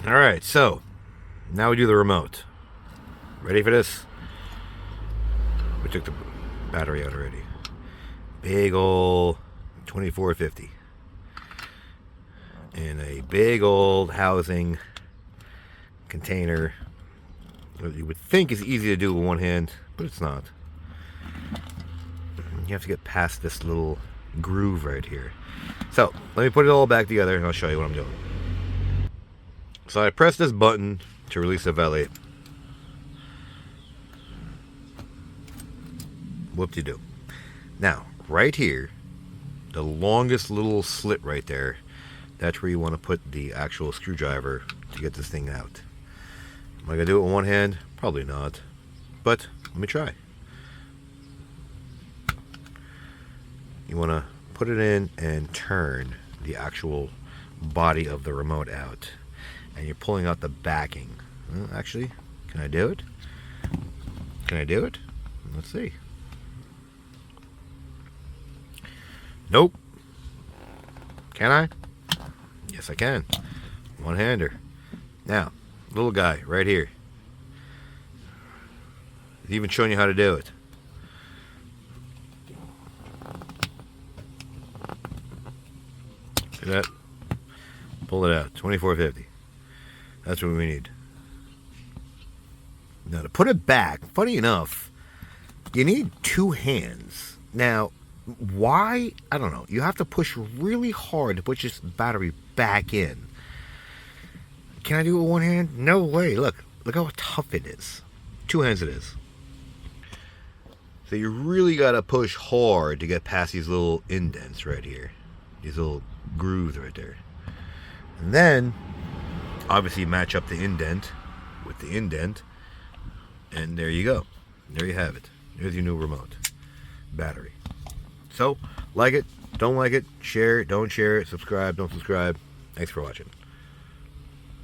Alright, so now we do the remote. Ready for this? We took the battery out already. Big old 2450 in a big old housing container. You would think is easy to do with one hand, but it's not. You have to get past this little groove right here. So let me put it all back together and I'll show you what I'm doing. So I press this button to release the valet. Whoop-de-doo. Now, right here, the longest little slit right there, that's where you want to put the actual screwdriver to get this thing out. Am I going to do it with one hand? Probably not. But let me try. You want to put it in and turn the actual body of the remote out. And you're pulling out the backing. Well, actually, can I do it? Can I do it? Let's see. Nope. Can I? Yes, I can. One-hander. Now, little guy right here. He's even showing you how to do it. See that? Pull it out. 2450. That's what we need. Now, to put it back, funny enough, you need two hands. Now, why? I don't know. You have to push really hard to push this battery back in. Can I do it with one hand? No way. Look how tough it is. Two hands it is. So you really got to push hard to get past these little indents right here. These little grooves right there. And then, obviously, match up the indent with the indent. And there you go. There you have it. There's your new remote. Battery. So, like it, don't like it, share it, don't share it, subscribe, don't subscribe. Thanks for watching.